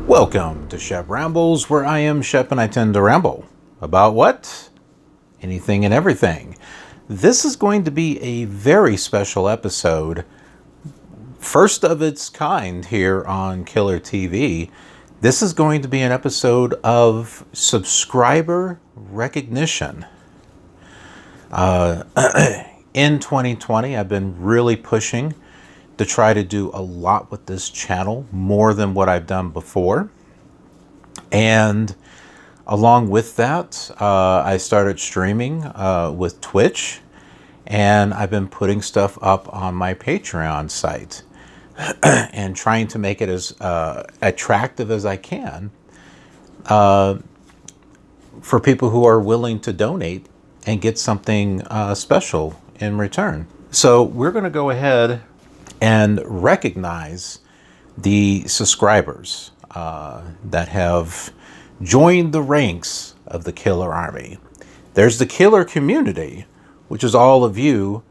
Welcome to Shep Rambles, where I am Shep and I tend to ramble. About what? Anything and everything. This is going to be a very special episode, first of its kind here on Killer TV. This is going to be an episode of subscriber recognition. In 2020, I've been really pushing to try to do a lot with this channel, more than what I've done before. And along with that, I started streaming with Twitch, and I've been putting stuff up on my Patreon site and trying to make it as attractive as I can for people who are willing to donate and get something special in return. So we're going to go ahead and recognize the subscribers that have joined the ranks of the Killer Army. There's the Killer community, which is all of you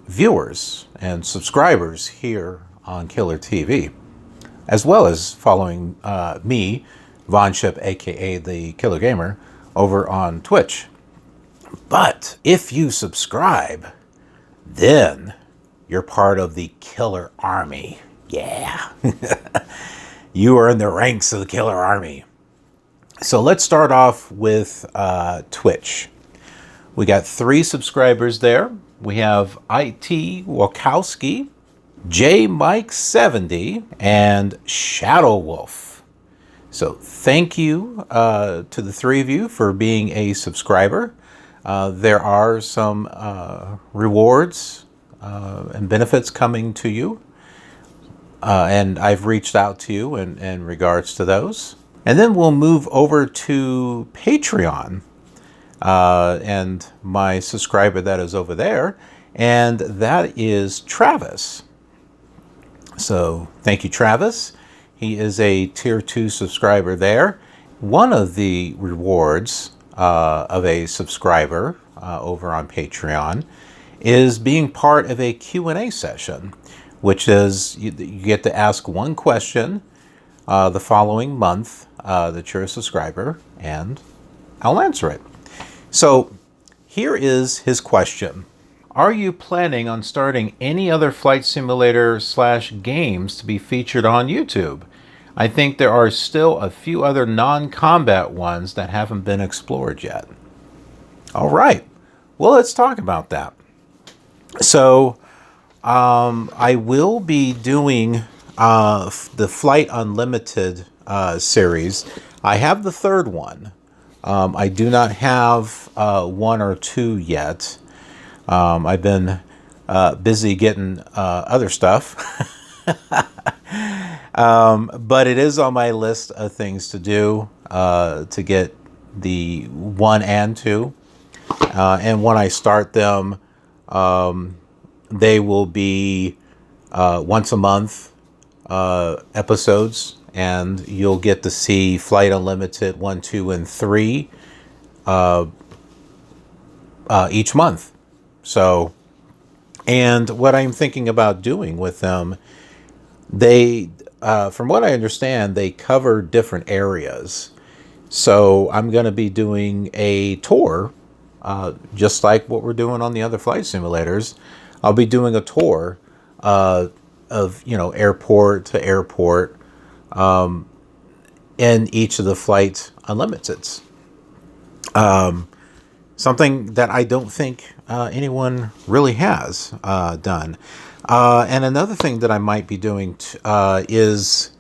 viewers and subscribers here on Killer TV, as well as following me, Von Shep, aka the Killer Gamer, over on Twitch. But if you subscribe, then you're part of the Killer Army. Yeah. You are in the ranks of the Killer Army. So let's start off with Twitch. We got 3 subscribers there. We have IT Wachowski, J Mike 70, and Shadow Wolf. So thank you to the 3 of you for being a subscriber. There are some rewards and benefits coming to you, and I've reached out to you in regards to those. And then we'll move over to Patreon and my subscriber that is over there, and that is Travis. So thank you, Travis. He is a tier 2 subscriber there. One of the rewards of a subscriber over on Patreon is being part of a Q&A session, which is you get to ask one question the following month that you're a subscriber, and I'll answer it. So here is his question. Are you planning on starting any other flight simulator / games to be featured on YouTube? I think there are still a few other non-combat ones that haven't been explored yet. All right, well, let's talk about that. So I will be doing the Flight Unlimited series. I have the 3rd one. I do not have 1 or 2 yet. I've been busy getting other stuff. But it is on my list of things to do to get the 1 and 2. And when I start them, they will be once a month episodes, and you'll get to see Flight Unlimited 1, 2, and 3 each month. So, and what I'm thinking about doing with them, they, from what I understand, they cover different areas. So I'm going to be doing a tour, just like what we're doing on the other flight simulators. I'll be doing a tour of, airport to airport in each of the Flight Unlimiteds. Something that I don't think anyone really has done. And another thing that I might be doing is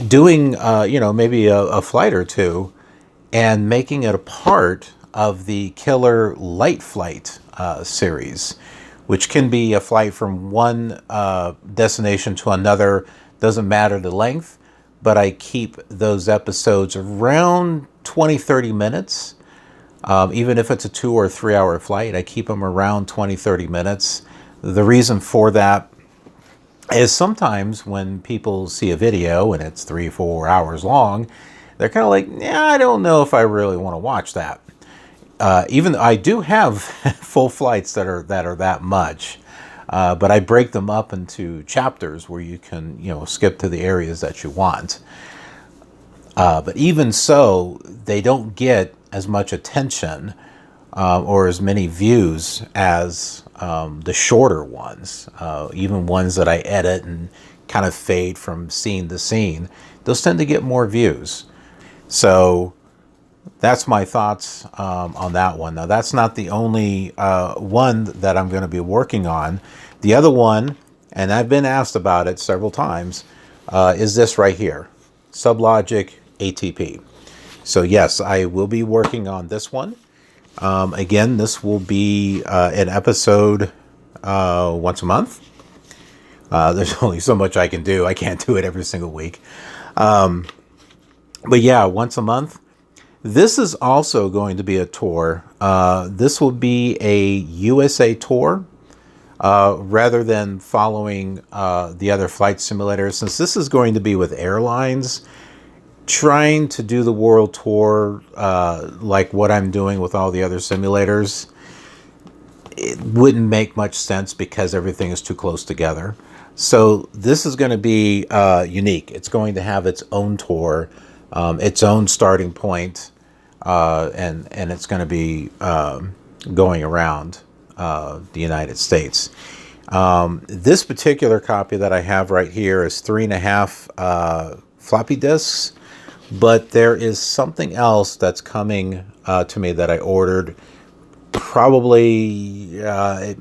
doing, maybe a flight or two and making it a part of the Killer Light Flight series, which can be a flight from one destination to another. Doesn't matter the length, but I keep those episodes around 20-30 minutes. Even if it's a 2 or 3 hour flight, I keep them around 20-30 minutes. The reason for that is sometimes when people see a video and it's 3 or 4 hours long, they're kind of like, yeah, I don't know if I really want to watch that. Even though I do have full flights that are that much, but I break them up into chapters where you can, skip to the areas that you want. But even so, they don't get as much attention or as many views as the shorter ones, even ones that I edit and kind of fade from scene to scene. Those tend to get more views. So that's my thoughts on that one. Now, that's not the only one that I'm going to be working on. The other one, and I've been asked about it several times, is this right here, Sublogic ATP. So yes, I will be working on this one. Again, this will be an episode once a month. There's only so much I can do. I can't do it every single week. But yeah, once a month. This is also going to be a tour. This will be a USA tour rather than following the other flight simulators. Since this is going to be with airlines, trying to do the world tour like what I'm doing with all the other simulators, it wouldn't make much sense because everything is too close together. So this is going to be unique. It's going to have its own tour, its own starting point, and it's going to be going around the United States. This particular copy that I have right here is 3.5 floppy disks, but there is something else that's coming to me that I ordered. Probably it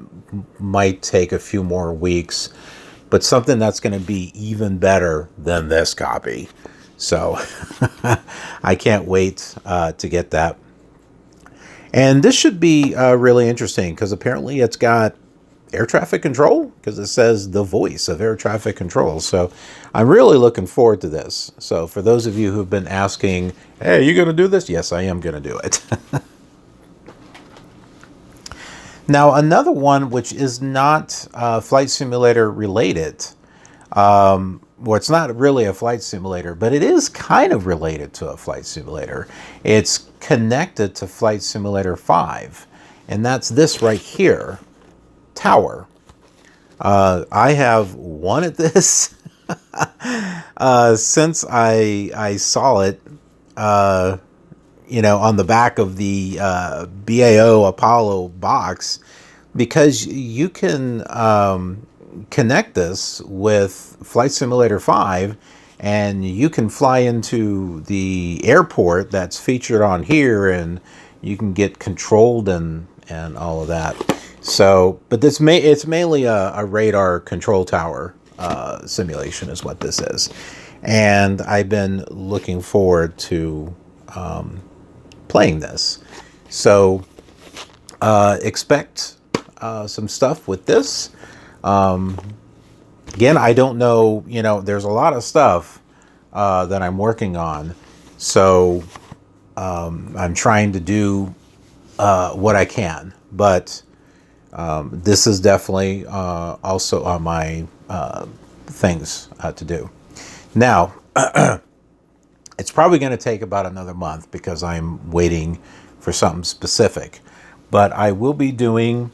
might take a few more weeks, but something that's going to be even better than this copy. So I can't wait to get that. And this should be really interesting because apparently it's got air traffic control, because it says the voice of air traffic control. So I'm really looking forward to this. So for those of you who've been asking, hey, are you going to do this? Yes, I am going to do it. Now, another one which is not flight simulator related, well, it's not really a flight simulator, but it is kind of related to a flight simulator. It's connected to Flight Simulator 5, and that's this right here, Tower. I have wanted this since I saw it, on the back of the BAO Apollo box, because you can connect this with Flight Simulator 5 and you can fly into the airport that's featured on here, and you can get controlled and all of that. So, but it's mainly a radar control tower simulation is what this is. And I've been looking forward to playing this. So expect some stuff with this. Again, I don't know, there's a lot of stuff that I'm working on. So I'm trying to do what I can. But this is definitely also on my things to do. Now, it's probably going to take about another month because I'm waiting for something specific. But I will be doing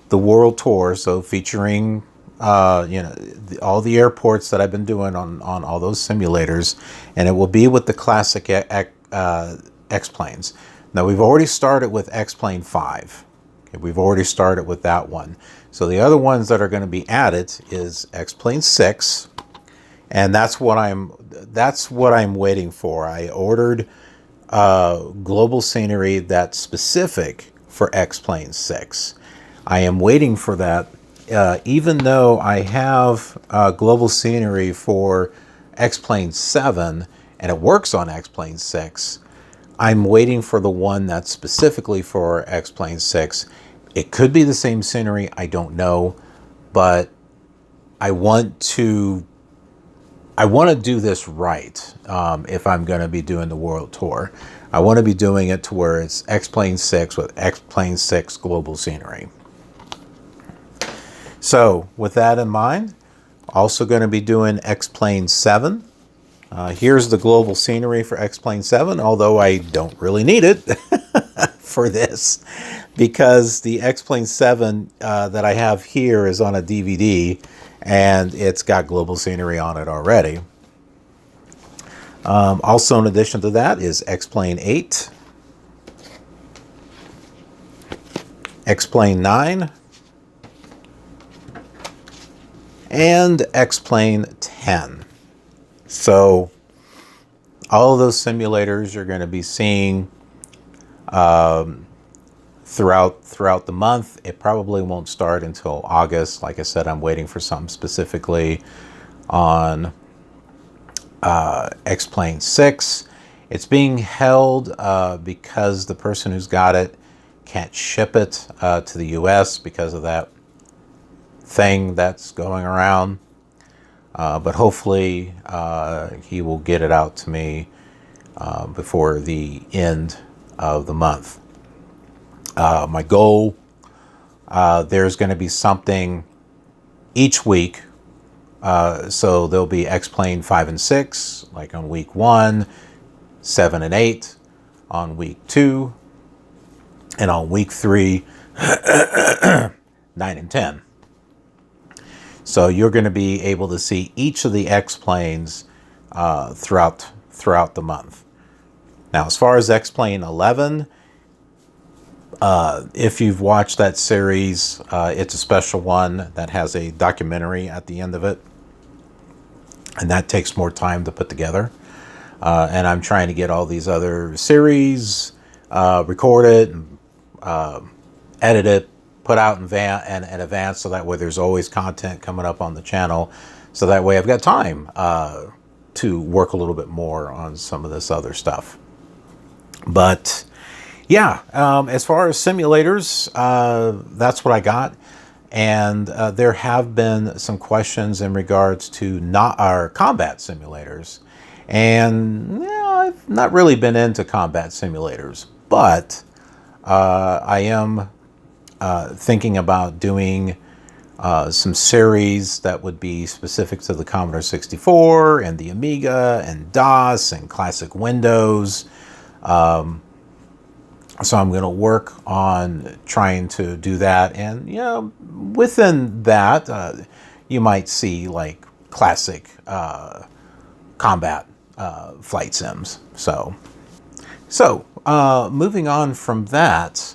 the world tour, so featuring all the airports that I've been doing on all those simulators, and it will be with the classic X-planes. Now, we've already started with X-plane 5. Okay, we've already started with that one. So the other ones that are going to be added is X-plane 6, and that's what I'm waiting for. I ordered global scenery that's specific for X-plane 6. I am waiting for that, even though I have global scenery for X-plane 7 and it works on X-plane 6. I'm waiting for the one that's specifically for X-plane 6. It could be the same scenery, I don't know, but I want to do this right if I'm going to be doing the world tour. I want to be doing it to where it's X-plane 6 with X-plane 6 global scenery. So with that in mind, Also going to be doing X-Plane 7. Here's the global scenery for X-Plane 7, although I don't really need it for this, because the X-Plane 7 that I have here is on a DVD, and it's got global scenery on it already. Also, in addition to that, is X-Plane 8, X-Plane 9, and X-Plane 10. So all of those simulators you're going to be seeing throughout the month. It probably won't start until August. Like I said, I'm waiting for something specifically on X-Plane 6. It's being held because the person who's got it can't ship it to the US because of that thing that's going around. But hopefully he will get it out to me before the end of the month. My goal, there's going to be something each week. So there'll be X-Plane 5 and 6, like on week 1, 7 and 8 on week 2, and on week 3, 9 and 10. So you're going to be able to see each of the X-Planes throughout the month. Now, as far as X-Plane 11, if you've watched that series, it's a special one that has a documentary at the end of it, and that takes more time to put together. And I'm trying to get all these other series recorded, and edit it, put out in advance, so that way there's always content coming up on the channel. So that way I've got time to work a little bit more on some of this other stuff. But yeah, as far as simulators, that's what I got. And there have been some questions in regards to our combat simulators. And I've not really been into combat simulators, but I am thinking about doing some series that would be specific to the Commodore 64 and the Amiga and DOS and classic Windows. So I'm going to work on trying to do that. And, within that, you might see like classic combat flight sims. So moving on from that,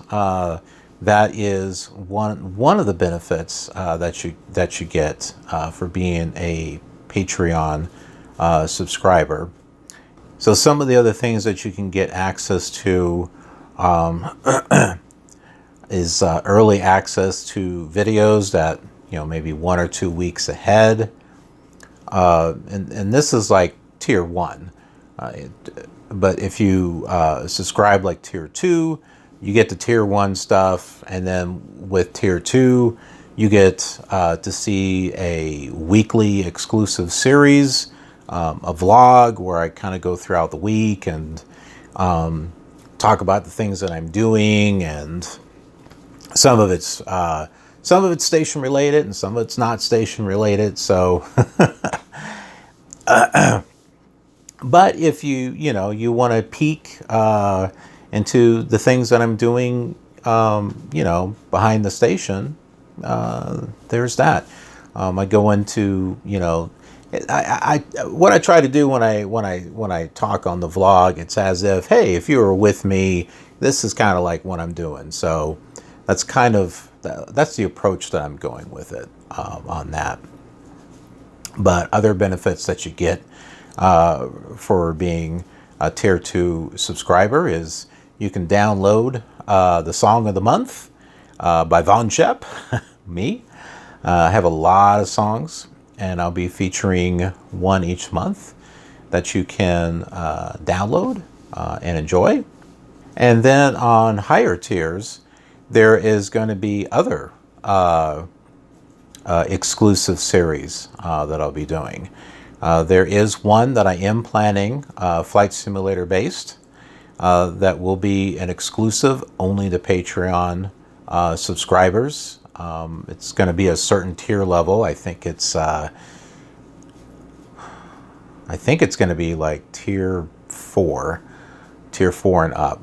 that is one of the benefits that you get for being a Patreon subscriber. So some of the other things that you can get access to is early access to videos that maybe 1 or 2 weeks ahead, and this is like tier 1. But if you subscribe like tier 2, you get the tier 1 stuff, and then with tier 2, you get to see a weekly exclusive series, a vlog where I kind of go throughout the week and talk about the things that I'm doing, and some of it's station related and some of it's not station related. So, but if you want to peek into the things that I'm doing, behind the station, there's that. I go into, what I try to do when I talk on the vlog, it's as if, hey, if you were with me, this is kind of like what I'm doing. So that's the approach that I'm going with it on that. But other benefits that you get for being a tier 2 subscriber is you can download the Song of the Month by Von Shep, me. I have a lot of songs, and I'll be featuring one each month that you can download and enjoy. And then on higher tiers, there is going to be other exclusive series that I'll be doing. There is one that I am planning, flight simulator based, that will be an exclusive only to Patreon subscribers. It's going to be a certain tier level. I think it's I think it's going to be like tier 4 and up.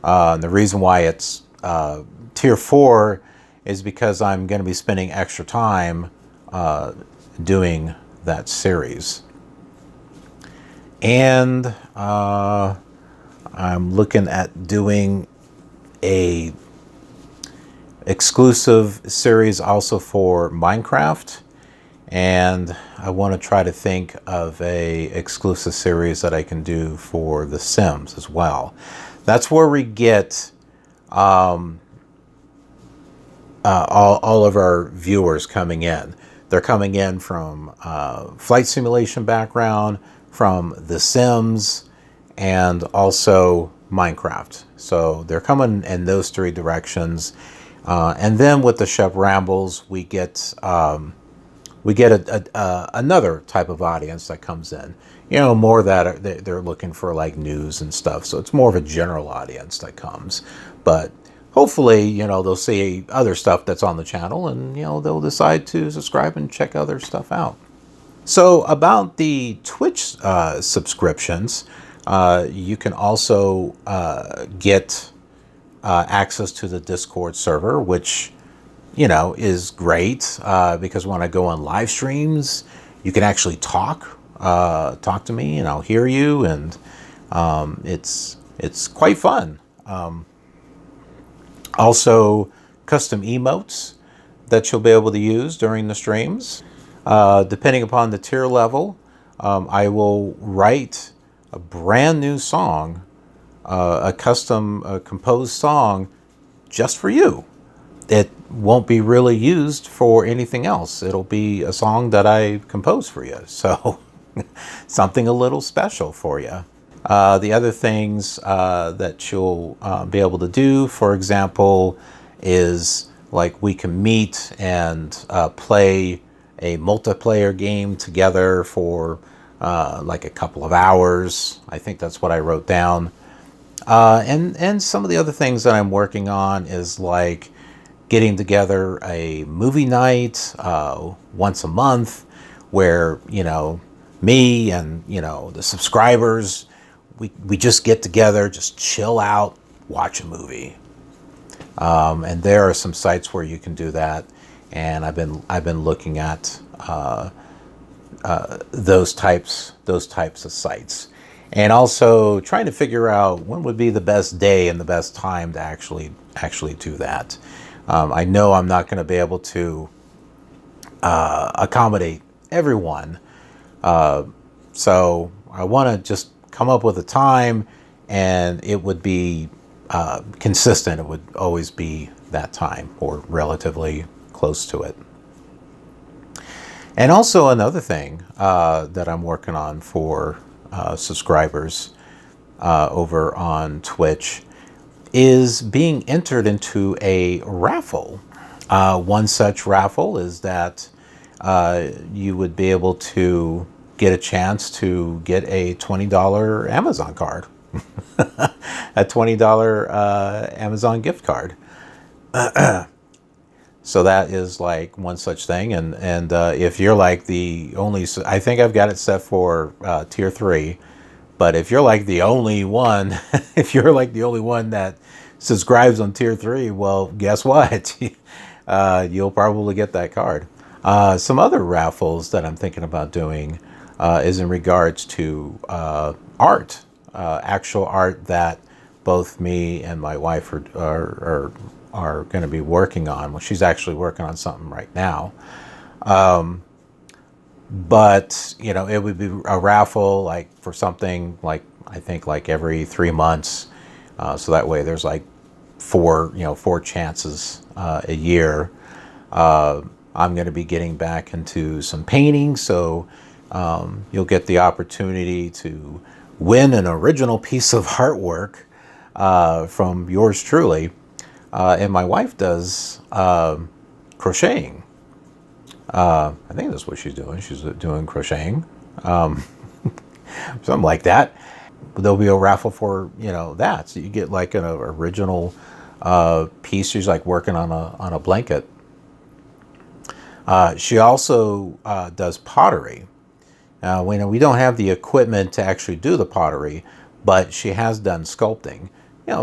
And the reason why it's tier 4 is because I'm going to be spending extra time doing that series. And I'm looking at doing a exclusive series also for Minecraft, and I want to try to think of a exclusive series that I can do for The Sims as well. That's where we get all of our viewers coming in. They're coming in from flight simulation background, from The Sims, and also Minecraft. So they're coming in those three directions. And then with the Shep Rambles, we get another type of audience that comes in. You know, more that they're looking for like news and stuff. So it's more of a general audience that comes. But hopefully, you know, they'll see other stuff that's on the channel, and you know, they'll decide to subscribe and check other stuff out. So about the Twitch subscriptions, you can also get access to the Discord server, which, you know, is great because when I go on live streams, you can actually talk to me, and I'll hear you, and it's quite fun. Also, custom emotes that you'll be able to use during the streams. Depending upon the tier level, I will write a brand new song, a custom composed song just for you. It won't be really used for anything else. It'll be a song that I composed for you. So something a little special for you. The other things that you'll be able to do, for example, is like we can meet and play a multiplayer game together for like a couple of hours. I think that's what I wrote down. And some of the other things that I'm working on is like getting together a movie night once a month where, you know, me and, you know, the subscribers, we just get together, just chill out, watch a movie. And there are some sites where you can do that. And I've been looking at those types of sites, and also trying to figure out when would be the best day and the best time to actually do that. I know I'm not going to be able to accommodate everyone, so I want to just come up with a time, and it would be consistent. It would always be that time or relatively close to it. And also another thing that I'm working on for subscribers over on Twitch is being entered into a raffle. One such raffle is that you would be able to get a chance to get a $20 Amazon card, a $20 Amazon gift card. So that is like one such thing, and if you're like the only, I think I've got it set for tier 3, but if you're like the only one, if you're like the only one that subscribes on tier 3, well, guess what? You'll probably get that card. Some other raffles that I'm thinking about doing is in regards to art, actual art that both me and my wife are going to be working on. Well, she's actually working on something right now. But, you know, it would be a raffle like for something like, I think like every 3 months. So that way there's like four chances a year. I'm going to be getting back into some painting. So you'll get the opportunity to win an original piece of artwork from yours truly. And my wife does crocheting. I think that's what she's doing. She's doing crocheting, something like that. But there'll be a raffle for, you know, that. So you get like an original piece. She's like working on a blanket. She also does pottery, We don't have the equipment to actually do the pottery, but she has done sculpting.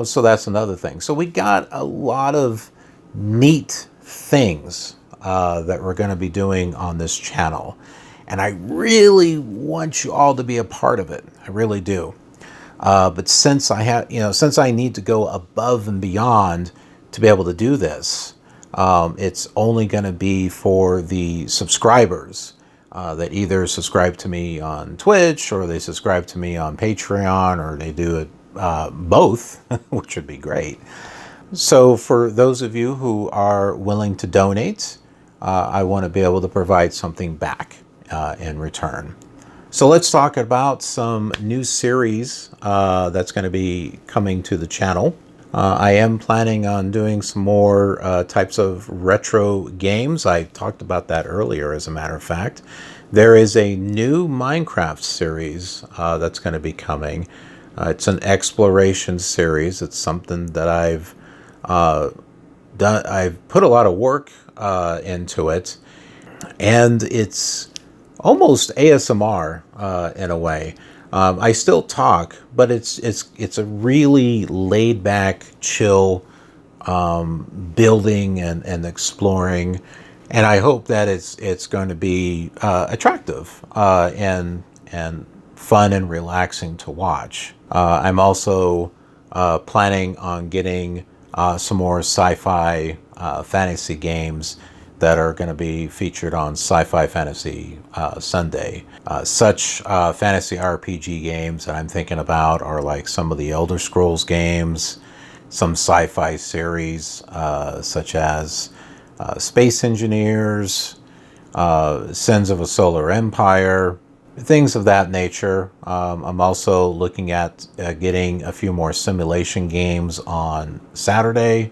So that's another thing. So we got a lot of neat things that we're going to be doing on this channel. And I really want you all to be a part of it. I really do. But since since I need to go above and beyond to be able to do this, it's only going to be for the subscribers that either subscribe to me on Twitch, or they subscribe to me on Patreon, or they do it both, which would be great. So for those of you who are willing to donate, I want to be able to provide something back in return. So let's talk about some new series that's going to be coming to the channel. I am planning on doing some more types of retro games. I talked about that earlier, as a matter of fact. There is a new Minecraft series that's going to be coming. It's an exploration series. It's something that I've done. I've put a lot of work into it, and it's almost ASMR in a way. I still talk, but it's a really laid back, chill building and exploring, and I hope that it's going to be attractive and fun and relaxing to watch. I'm also planning on getting some more sci-fi fantasy games that are going to be featured on Sci-Fi Fantasy Sunday. Such fantasy RPG games that I'm thinking about are like some of the Elder Scrolls games, some sci-fi series such as Space Engineers, Sins of a Solar Empire, things of that nature. I'm also looking at getting a few more simulation games on Saturday.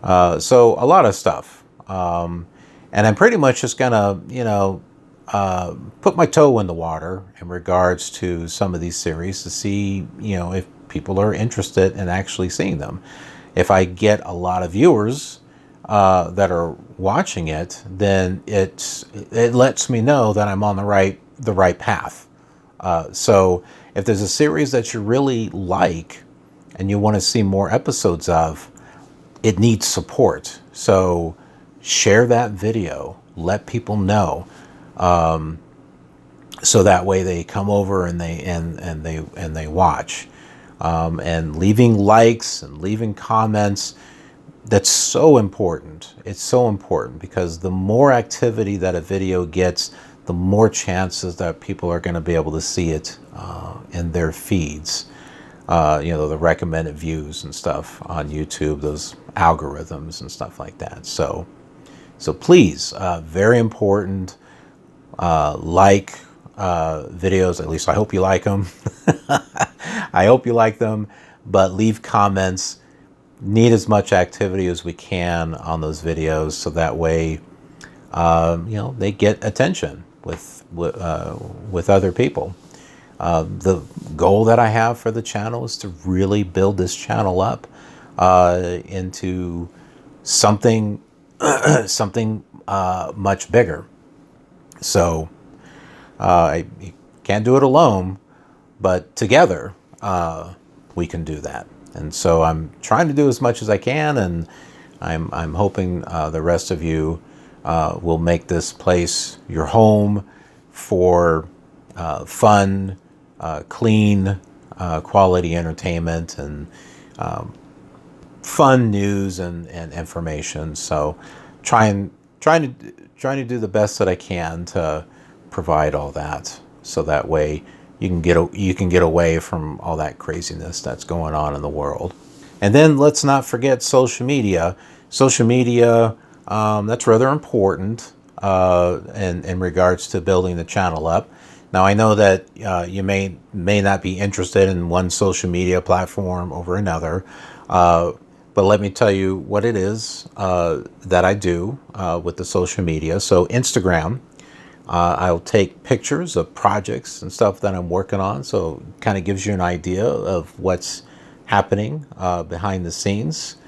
So a lot of stuff. And I'm pretty much just gonna, put my toe in the water in regards to some of these series to see, if people are interested in actually seeing them. If I get a lot of viewers that are watching it, then it lets me know that I'm on the right path. So if there's a series that you really like and you want to see more episodes of, it needs support. So share that video, let people know, so that way they come over and they watch, and leaving likes and leaving comments. That's so important. It's so important because the more activity that a video gets, the more chances that people are going to be able to see it in their feeds. The recommended views and stuff on YouTube, those algorithms and stuff like that. So please, very important, like videos. At least I hope you like them. I hope you like them, but leave comments. Need as much activity as we can on those videos, so that way, they get attention with other people. The goal that I have for the channel is to really build this channel up into something much bigger. So I can't do it alone, but together we can do that. And so I'm trying to do as much as I can, and I'm hoping the rest of you will make this place your home for fun, clean, quality entertainment, and fun news and information. So trying to do the best that I can to provide all that, so that way you can get away from all that craziness that's going on in the world. And then let's not forget social media. Social media, that's rather important in regards to building the channel up. Now, I know that you may not be interested in one social media platform over another, but let me tell you what it is that I do with the social media. So Instagram, I'll take pictures of projects and stuff that I'm working on, so it kind of gives you an idea of what's happening behind the scenes.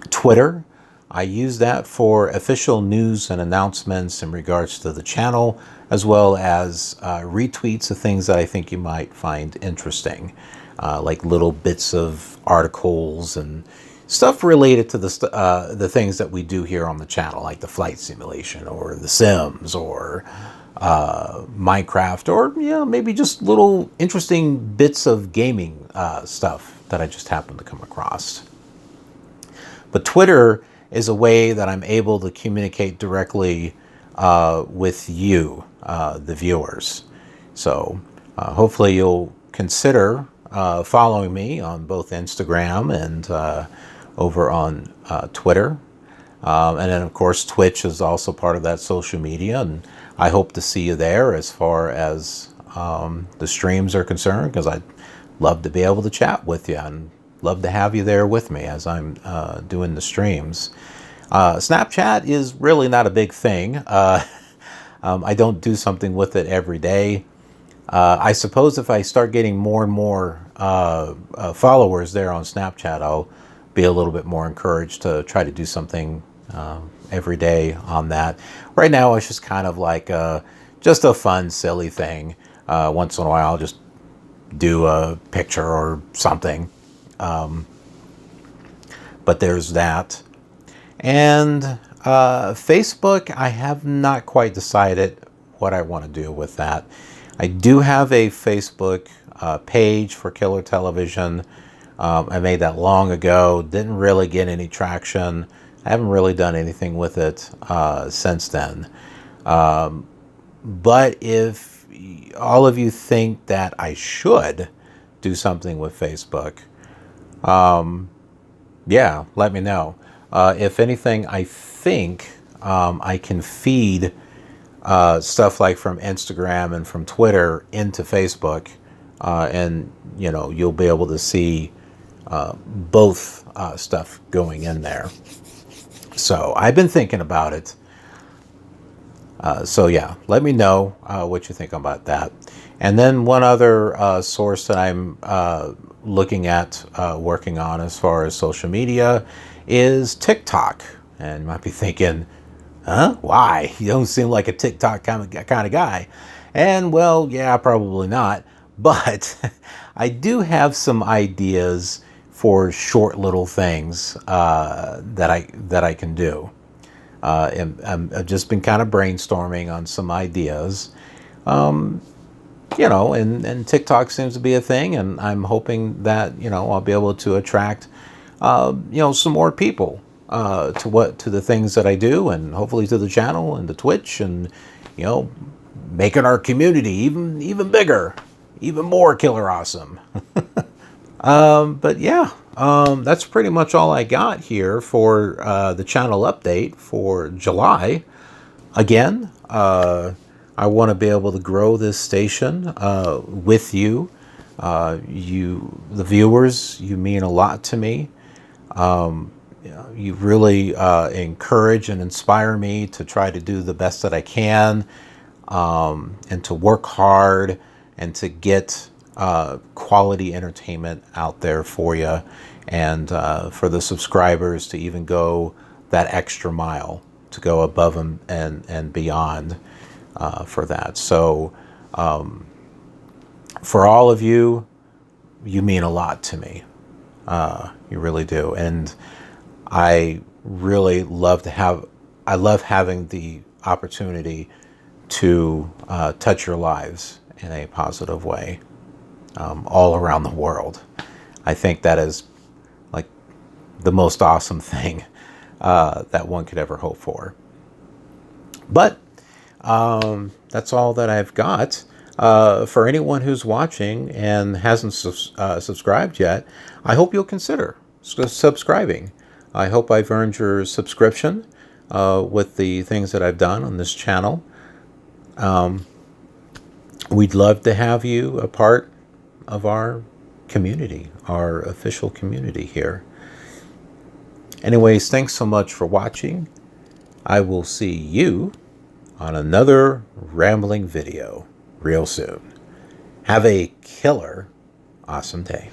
Twitter, I use that for official news and announcements in regards to the channel, as well as retweets of things that I think you might find interesting, like little bits of articles and stuff related to the things that we do here on the channel, like the flight simulation or the Sims or Minecraft, or maybe just little interesting bits of gaming stuff that I just happen to come across. But Twitter is a way that I'm able to communicate directly with you, the viewers. So hopefully you'll consider following me on both Instagram and over on Twitter. And then, of course, Twitch is also part of that social media. And I hope to see you there as far as the streams are concerned, because I'd love to be able to chat with you and love to have you there with me as I'm doing the streams. Snapchat is really not a big thing. I don't do something with it every day. I suppose if I start getting more and more followers there on Snapchat, I'll be a little bit more encouraged to try to do something every day on that. Right now, it's just kind of like just a fun, silly thing. Once in a while, I'll just do a picture or something. But there's that. And Facebook, I have not quite decided what I want to do with that. I do have a Facebook page for Killer Television. I made that long ago, didn't really get any traction. I haven't really done anything with it since then. But if all of you think that I should do something with Facebook, yeah, let me know. If anything, I think I can feed stuff like from Instagram and from Twitter into Facebook, and you'll be able to see both stuff going in there. So I've been thinking about it. So yeah, let me know what you think about that. And then one other source that I'm looking at working on as far as social media is TikTok. And you might be thinking, huh? Why? You don't seem like a TikTok kind of guy. And well, yeah, probably not. But I do have some ideas for short little things that I can do. I've just been kind of brainstorming on some ideas. And TikTok seems to be a thing, and I'm hoping that I'll be able to attract some more people to the things that I do, and hopefully to the channel and the Twitch, and making our community even bigger, even more killer awesome. But yeah, that's pretty much all I got here for the channel update for July. Again, I want to be able to grow this station with you. The viewers, you mean a lot to me. You really encourage and inspire me to try to do the best that I can, and to work hard and to get quality entertainment out there for you, and for the subscribers to even go that extra mile, to go above and beyond for that. So for all of you, you mean a lot to me. You really do. And I really love having the opportunity to touch your lives in a positive way, all around the world. I think that is like the most awesome thing that one could ever hope for. But that's all that I've got. For anyone who's watching and hasn't subscribed yet, I hope you'll consider subscribing. I hope I've earned your subscription with the things that I've done on this channel. We'd love to have you a part of our community, our official community here. Anyways, thanks so much for watching. I will see you on another rambling video real soon. Have a killer awesome day.